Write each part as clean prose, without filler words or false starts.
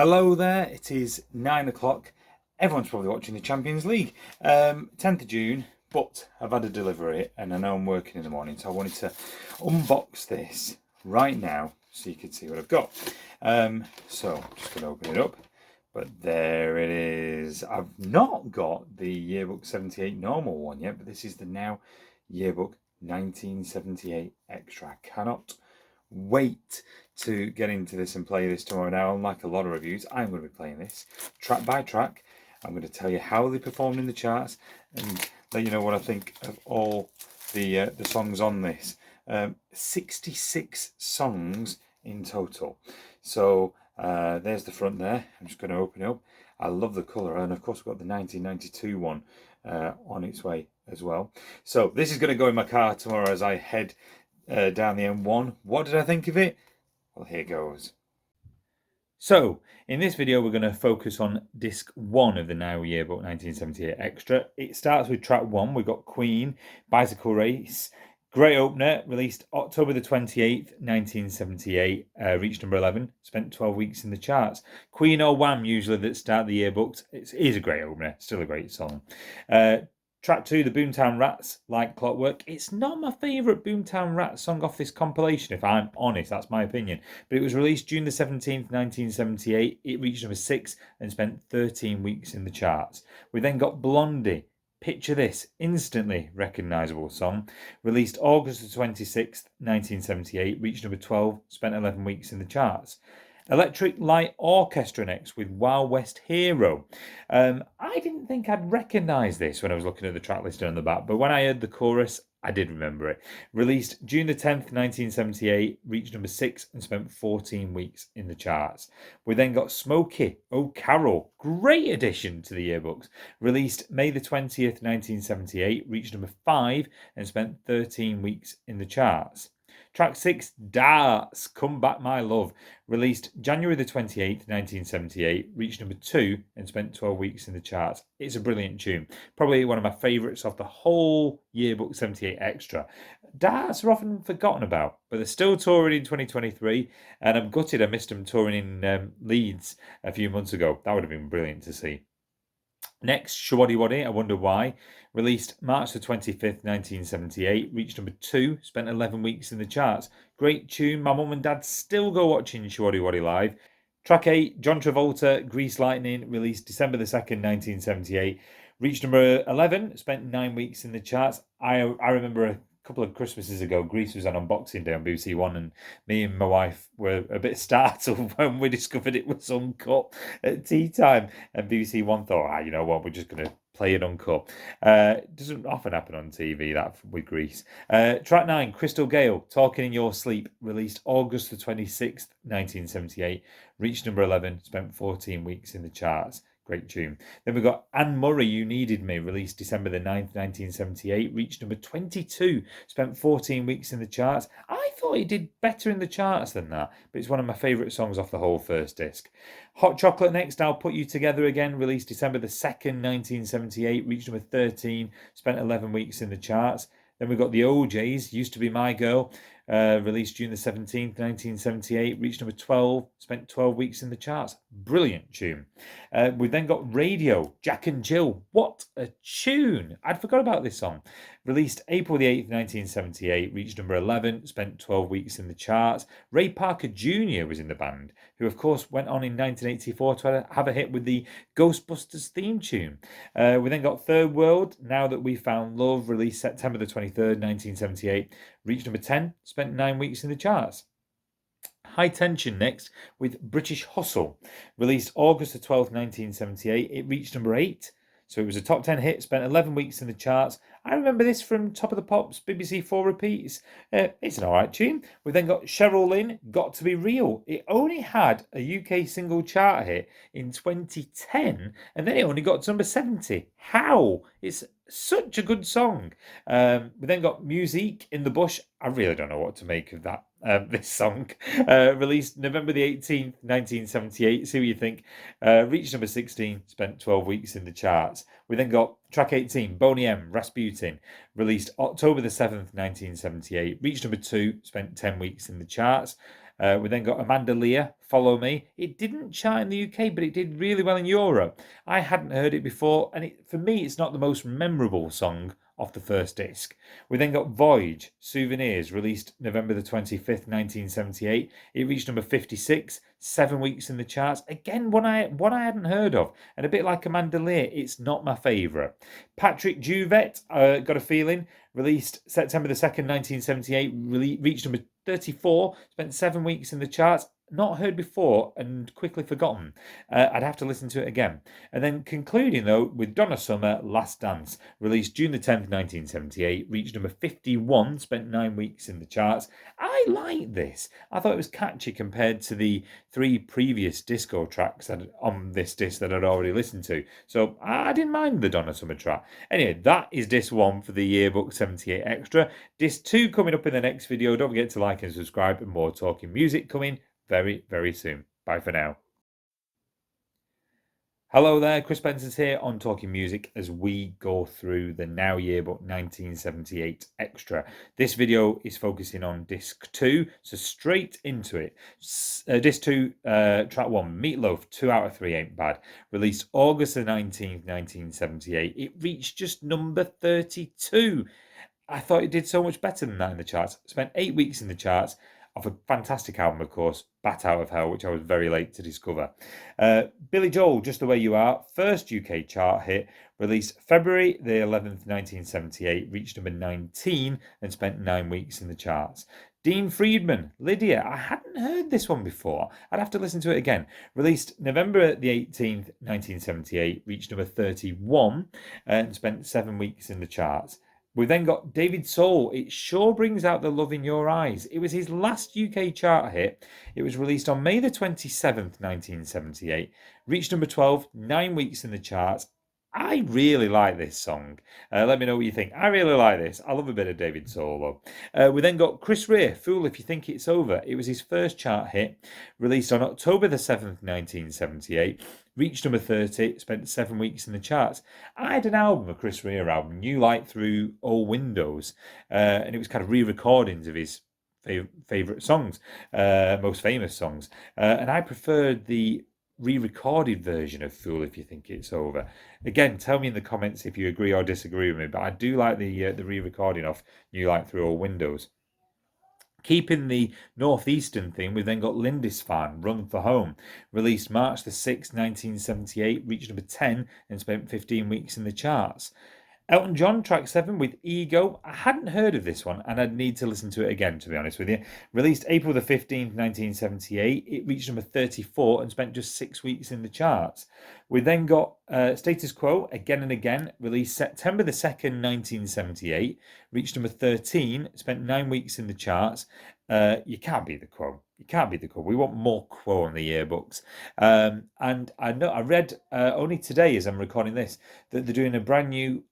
Hello there, it is 9 o'clock. Everyone's probably watching the Champions League. 10th of June, but I've had a delivery and I know I'm working in the morning, so I wanted to unbox this right now so you can see what I've got. So I'm just going to open it up, but there it is. I've not got the Yearbook 78 normal one yet, but this is the Now Yearbook 1978 Extra. I cannot wait to get into this and play this tomorrow. Now, unlike a lot of reviews, I'm going to be playing this track by track. I'm going to tell you how they performed in the charts and let you know what I think of all the songs on this. 66 songs in total. So there's the front there. I'm just going to open it up. I love the colour, and of course we've got the 1992 one on its way as well. So this is going to go in my car tomorrow as I head down the M1. What did I think of it? Well, here goes. So, in this video, we're going to focus on disc 1 of the Now Yearbook 1978 Extra. It starts with track 1. We've got Queen, Bicycle Race. Great opener, released October the 28th, 1978, reached number 11, spent 12 weeks in the charts. Queen or Wham usually that start the yearbooks. It is a great opener, still a great song. Track 2, the Boomtown Rats, Like Clockwork. It's not my favourite Boomtown Rats song off this compilation, if I'm honest. That's my opinion. But it was released June the 17th, 1978. It reached number 6 and spent 13 weeks in the charts. We then got Blondie. Picture This, instantly recognisable song. Released August the 26th, 1978. Reached number 12, spent 11 weeks in the charts. Electric Light Orchestra next with Wild West Hero. I didn't think I'd recognise this when I was looking at the track list on the back, but when I heard the chorus, I did remember it. Released June the 10th, 1978, reached number 6 and spent 14 weeks in the charts. We then got Smokey, Oh Carol, great addition to the yearbooks. Released May the 20th, 1978, reached number 5 and spent 13 weeks in the charts. Track 6, Darts, Come Back My Love, released January the 28th, 1978, reached number 2 and spent 12 weeks in the charts. It's a brilliant tune. Probably one of my favourites of the whole Yearbook 78 Extra. Darts are often forgotten about, but they're still touring in 2023, and I'm gutted I missed them touring in Leeds a few months ago. That would have been brilliant to see. Next, Shawaddy Waddy, I Wonder Why, released March the 25th, 1978, reached number 2, spent 11 weeks in the charts. Great tune, my mum and dad still go watching Shawaddy Waddy live. Track 8, John Travolta, Grease Lightning, released December the 2nd, 1978, reached number 11, spent 9 weeks in the charts. I remember a couple of Christmases ago, Grease was on Unboxing Day on BBC One, and me and my wife were a bit startled when we discovered it was uncut at tea time. And BBC One thought, you know what, we're just going to play it uncut. It doesn't often happen on TV, that with Grease. Track 9, Crystal Gale, Talking in Your Sleep, released August the 26th, 1978, reached number 11, spent 14 weeks in the charts. Great tune. Then we've got Anne Murray, You Needed Me, released December the 9th, 1978, reached number 22, spent 14 weeks in the charts. I thought it did better in the charts than that, but it's one of my favourite songs off the whole first disc. Hot Chocolate next, I'll Put You Together Again, released December the 2nd, 1978, reached number 13, spent 11 weeks in the charts. Then we've got the OJs, Used to Be My Girl, released June the 17th, 1978, reached number 12, spent 12 weeks in the charts. Brilliant tune. We've then got Radio, Jack and Jill. What a tune! I'd forgot about this song. Released April the 8th, 1978, reached number 11, spent 12 weeks in the charts. Ray Parker Jr. was in the band, who of course went on in 1984 to have a hit with the Ghostbusters theme tune. We then got Third World, Now That We Found Love, released September the 23rd, 1978, reached number 10, spent 9 weeks in the charts. High Tension next with British Hustle, released August the 12th, 1978. It reached number 8, so it was a top 10 hit, spent 11 weeks in the charts. I remember this from Top of the Pops, BBC 4 repeats. It's an alright tune. We then got Cheryl Lynn, Got to Be Real. It only had a UK single chart hit in 2010, and then it only got to number 70. How? It's such a good song. We then got Musique in the Bush. I really don't know what to make of that. This song, released November the 18th, 1978. See what you think. Reached number 16, spent 12 weeks in the charts. We then got track 18, Boney M, Rasputin, released October the 7th, 1978. Reached number 2, spent 10 weeks in the charts. We then got Amanda Lear, Follow Me. It didn't chart in the UK, but it did really well in Europe. I hadn't heard it before, and for me, it's not the most memorable song off the first disc. We then got Voyage, Souvenirs, released November the 25th, 1978. It reached number 56, 7 weeks in the charts. Again, one I hadn't heard of, and a bit like Amanda Lear, it's not my favourite. Patrick Juvet, Got a Feeling, released September the 2nd, 1978, reached number 34, spent 7 weeks in the charts. Not heard before and quickly forgotten. I'd have to listen to it again. And then concluding, though, with Donna Summer, Last Dance, released June the 10th, 1978, reached number 51, spent 9 weeks in the charts. I like this. I thought it was catchy compared to the 3 previous disco tracks on this disc that I'd already listened to. So I didn't mind the Donna Summer track. Anyway, that is disc 1 for the Yearbook 78 Extra. Disc 2 coming up in the next video. Don't forget to like and subscribe, and more talking music coming very, very soon. Bye for now. Hello there, Chris Spencer's here on Talking Music as we go through the Now Yearbook 1978 Extra. This video is focusing on disc 2, so straight into it. Disc 2, track 1, Meatloaf, 2 out of 3 Ain't Bad. Released August the 19th, 1978. It reached just number 32. I thought it did so much better than that in the charts. Spent 8 weeks in the charts. Off a fantastic album, of course, Bat Out of Hell, which I was very late to discover. Billy Joel, Just the Way You Are, first UK chart hit, released February the 11th, 1978, reached number 19 and spent 9 weeks in the charts. Dean Friedman, Lydia, I hadn't heard this one before. I'd have to listen to it again. Released November the 18th, 1978, reached number 31 and spent 7 weeks in the charts. We then got David Soul, It Sure Brings Out the Love in Your Eyes. It was his last UK chart hit. It was released on May the 27th, 1978. Reached number 12, 9 weeks in the charts. I really like this song. Let me know what you think. I really like this. I love a bit of David Soul, though. We then got Chris Rea, Fool If You Think It's Over. It was his first chart hit, released on October the 7th, 1978. Reached number 30, spent 7 weeks in the charts. I had an album, a Chris Rea album, New Light Through All Windows, and it was kind of re-recordings of his favourite songs, most famous songs. And I preferred the re-recorded version of Fool If You Think It's Over. Again, tell me in the comments if you agree or disagree with me, but I do like the re-recording of New Light Through All Windows. Keeping the northeastern theme, we've then got Lindisfarne, Run for Home, released March the 6th, 1978, reached number 10 and spent 15 weeks in the charts. Elton John, track 7 with Ego. I hadn't heard of this one and I'd need to listen to it again, to be honest with you. Released April the 15th, 1978. It reached number 34 and spent just 6 weeks in the charts. We then got Status Quo, Again and Again, released September the 2nd, 1978. Reached number 13, spent 9 weeks in the charts. You can't beat the Quo. You can't beat the Quo. We want more Quo on the yearbooks. And I read only today, as I'm recording this, that they're doing a brand new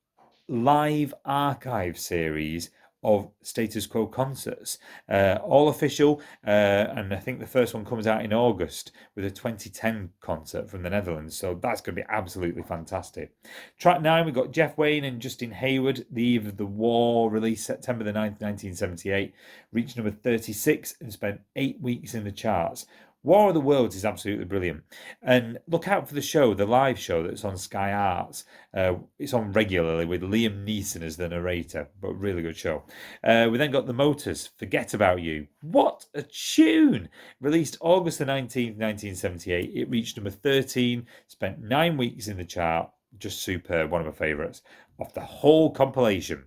live archive series of Status Quo concerts, all official, and I think the first one comes out in August with a 2010 concert from the Netherlands, so that's going to be absolutely fantastic. Track 9, we've got Jeff Wayne and Justin Hayward, The Eve of the War, released September the 9th, 1978, reached number 36 and spent 8 weeks in the charts. War of the Worlds is absolutely brilliant. And look out for the show, the live show that's on Sky Arts. It's on regularly with Liam Neeson as the narrator, but really good show. We then got The Motors, Forget About You. What a tune! Released August the 19th, 1978. It reached number 13, spent 9 weeks in the chart. Just superb, one of my favourites. Off the whole compilation.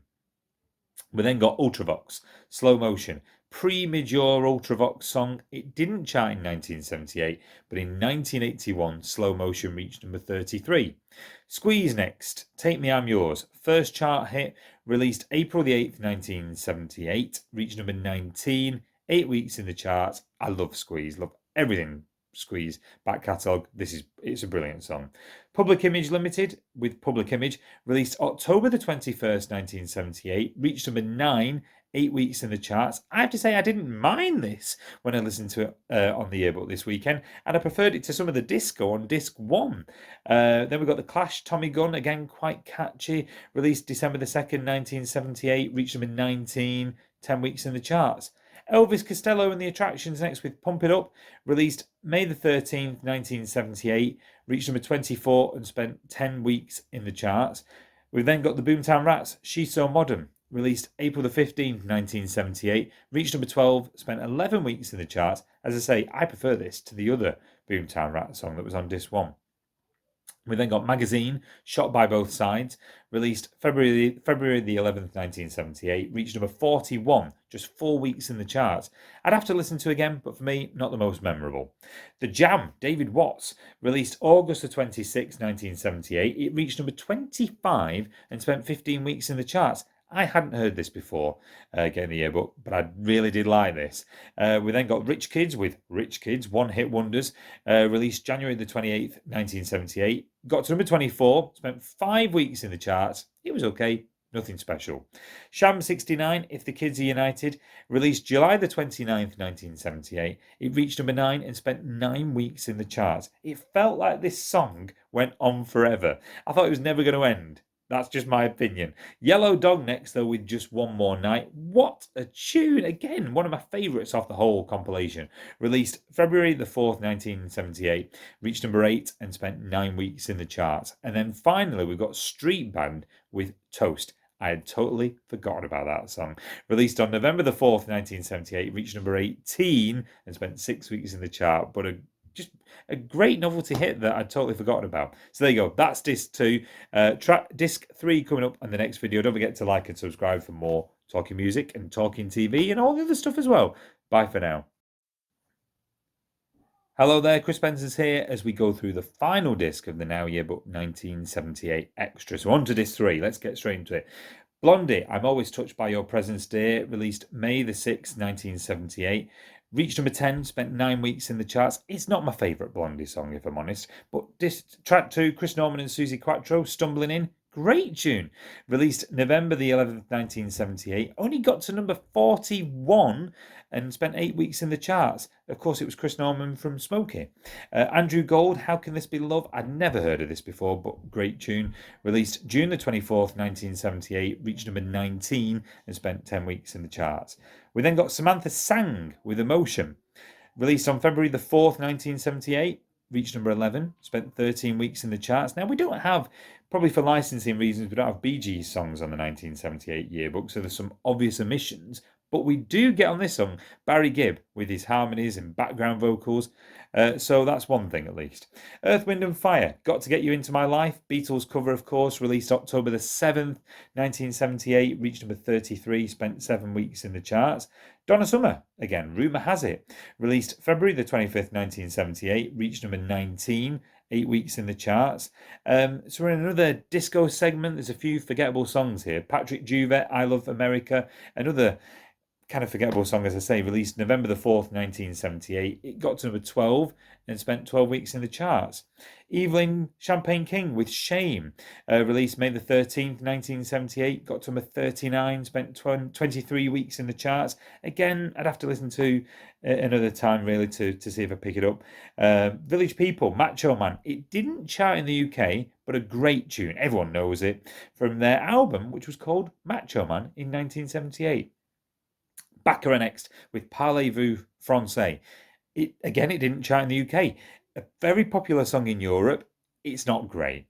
We then got Ultravox, Slow Motion. Premature Ultravox song. It didn't chart in 1978, but in 1981, Slow Motion reached number 33. Squeeze next, Take Me I'm Yours. First chart hit, released April the 8th, 1978, reached number 19, 8 weeks in the charts. I love Squeeze, love everything Squeeze back catalogue. It's a brilliant song. Public Image Limited with Public Image, released October the 21st, 1978, reached number 9, 8 weeks in the charts. I have to say I didn't mind this when I listened to it on the yearbook this weekend, and I preferred it to some of the disco on disc 1. Then we've got The Clash, Tommy Gunn, again quite catchy, released December the 2nd, 1978, reached number 19, 10 weeks in the charts. Elvis Costello and the Attractions next with Pump It Up, released May the 13th, 1978, reached number 24 and spent 10 weeks in the charts. We've then got the Boomtown Rats, She's So Modern, released April the 15th, 1978, reached number 12, spent 11 weeks in the charts. As I say, I prefer this to the other Boomtown Rats song that was on disc 1. We then got Magazine, Shot by Both Sides, released February the 11th, 1978, reached number 41, just 4 weeks in the charts. I'd have to listen to again, but for me, not the most memorable. The Jam, David Watts, released August the 26th, 1978. It reached number 25 and spent 15 weeks in the charts. I hadn't heard this before getting the yearbook, but I really did like this. We then got Rich Kids with Rich Kids, One Hit Wonders, released January the 28th, 1978. Got to number 24, spent 5 weeks in the charts. It was okay, nothing special. Sham 69, If the Kids Are United, released July the 29th, 1978. It reached number 9 and spent 9 weeks in the charts. It felt like this song went on forever. I thought it was never going to end. That's just my opinion. Yellow Dog next, though, with Just One More Night. What a tune! Again, one of my favourites off the whole compilation. Released February the 4th, 1978. Reached number 8 and spent 9 weeks in the charts. And then finally, we've got Street Band with Toast. I had totally forgotten about that song. Released on November the 4th, 1978. Reached number 18 and spent 6 weeks in the chart. But just a great novelty hit that I'd totally forgotten about. So there you go. That's disc 2. Disc 3 coming up in the next video. Don't forget to like and subscribe for more talking music and talking TV and all the other stuff as well. Bye for now. Hello there, Chris Spencer's here as we go through the final disc of the Now Yearbook 1978 Extra. So on to disc 3. Let's get straight into it. Blondie, I'm Always Touched by Your Presence, Dear, released May the 6th, 1978. Reached number 10, spent 9 weeks in the charts. It's not my favourite Blondie song, if I'm honest. But this track 2, Chris Norman and Susie Quattro, Stumbling In. Great tune. Released November the 11th, 1978. Only got to number 41 and spent 8 weeks in the charts. Of course, it was Chris Norman from Smokey. Andrew Gold, How Can This Be Love? I'd never heard of this before, but great tune. Released June the 24th, 1978. Reached number 19 and spent 10 weeks in the charts. We then got Samantha Sang with Emotion. Released on February the 4th, 1978. Reached number 11. Spent 13 weeks in the charts. Now, we don't have, probably for licensing reasons, we don't have Bee Gees songs on the 1978 yearbook, so there's some obvious omissions. But we do get on this song Barry Gibb with his harmonies and background vocals. So that's one thing at least. Earth, Wind and Fire, Got to Get You Into My Life. Beatles cover, of course, released October the 7th, 1978. Reached number 33, spent 7 weeks in the charts. Donna Summer, again, Rumour Has It. Released February the 25th, 1978. Reached number 19. 8 weeks in the charts. So we're in another disco segment. There's a few forgettable songs here. Patrick Juvet, I Love America. Another kind of forgettable song, as I say, released November the 4th, 1978. It got to number 12 and spent 12 weeks in the charts. Evelyn Champagne King with Shame, released May the 13th, 1978. Got to number 39, spent 23 weeks in the charts. Again, I'd have to listen to another time, really, to see if I pick it up. Village People, Macho Man. It didn't chart in the UK, but a great tune. Everyone knows it. From their album, which was called Macho Man in 1978. Baccarat next with Parlez-vous Français. It didn't chart in the UK. A very popular song in Europe. It's not great.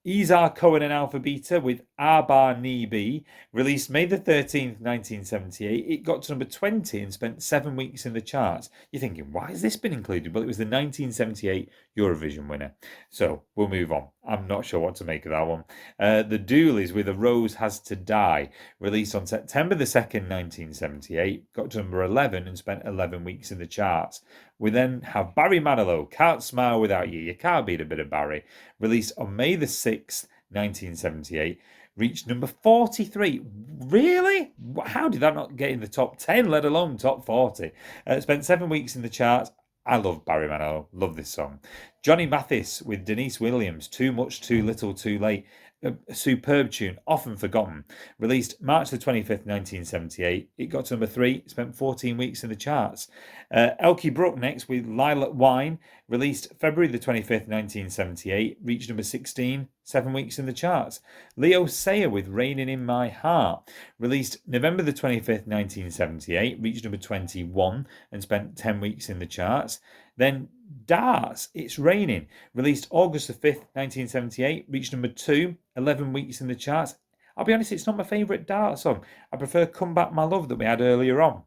Izar Cohen and Alpha Beta with Arba Ni Bi, released May the 13th, 1978. It got to number 20 and spent 7 weeks in the charts. You're thinking, why has this been included? Well, it was the 1978 Eurovision winner. So we'll move on. I'm not sure what to make of that one. The Doolies with A Rose Has to Die, released on September the 2nd, 1978. Got to number 11 and spent 11 weeks in the charts. We then have Barry Manilow, Can't Smile Without You. You can't beat a bit of Barry. Released on May the 6th, 1978. Reached number 43. Really? How did that not get in the top 10, let alone top 40? Spent 7 weeks in the charts. I love Barry Manilow. Love this song. Johnny Mathis with Denise Williams, Too Much, Too Little, Too Late. a superb tune, often forgotten. Released March the 25th, 1978. It got to number 3, spent 14 weeks in the charts. Elkie Brooke next with Lilac Wine. Released February the 25th, 1978. Reached number 16, 7 weeks in the charts. Leo Sayer with Raining in My Heart. Released November the 25th, 1978. Reached number 21 and spent 10 weeks in the charts. Then Darts, It's Raining, released August the 5th, 1978, reached number 2, 11 weeks in the charts. I'll be honest, it's not my favourite Darts song. I prefer Come Back My Love that we had earlier on.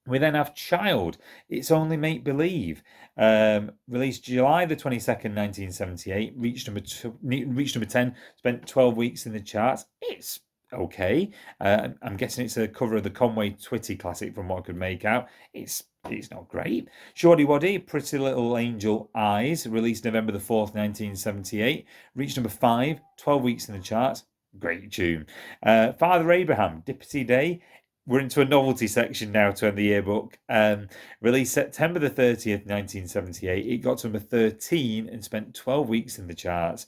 We then have Child, It's Only Make Believe, released July the 22nd, 1978, reached number 10, spent 12 weeks in the charts. It's okay. I'm guessing it's a cover of the Conway Twitty classic from what I could make out. It's not great. Shorty Waddy, Pretty Little Angel Eyes, released November the 4th, 1978, reached number 5, 12 weeks in the charts. Great tune. Father Abraham, Dippity Day. We're into a novelty section now to end the yearbook. Released September the 30th, 1978. It got to number 13 and spent 12 weeks in the charts.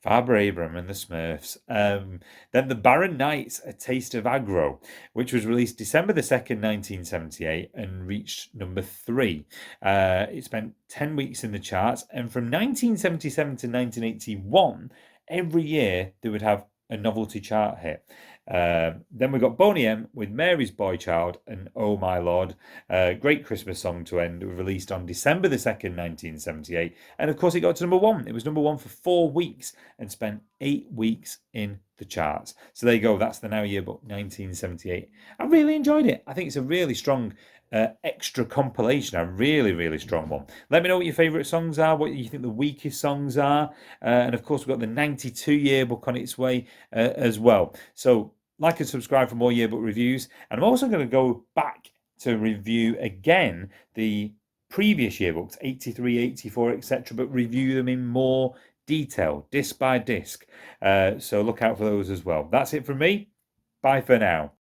Father Abraham and the Smurfs. Then The Barren Nights, A Taste of Aggro, which was released December the 2nd, 1978 and reached number 3. It spent 10 weeks in the charts. And from 1977 to 1981, every year they would have a novelty chart hit. Then we got Boney M with Mary's Boy Child and Oh My Lord. Great Christmas song to end. It was released on December the 2nd, 1978. And of course it got to number 1. It was number 1 for 4 weeks and spent 8 weeks in the charts. So there you go. That's the Now Yearbook 1978. I really enjoyed it. I think it's a really strong extra compilation, a really, really strong one. Let me know what your favourite songs are, what you think the weakest songs are. And of course, we've got the 92 yearbook on its way as well. So like and subscribe for more yearbook reviews. And I'm also going to go back to review again the previous yearbooks, 83, 84, etc., but review them in more detail, disc by disc. So look out for those as well. That's it from me. Bye for now.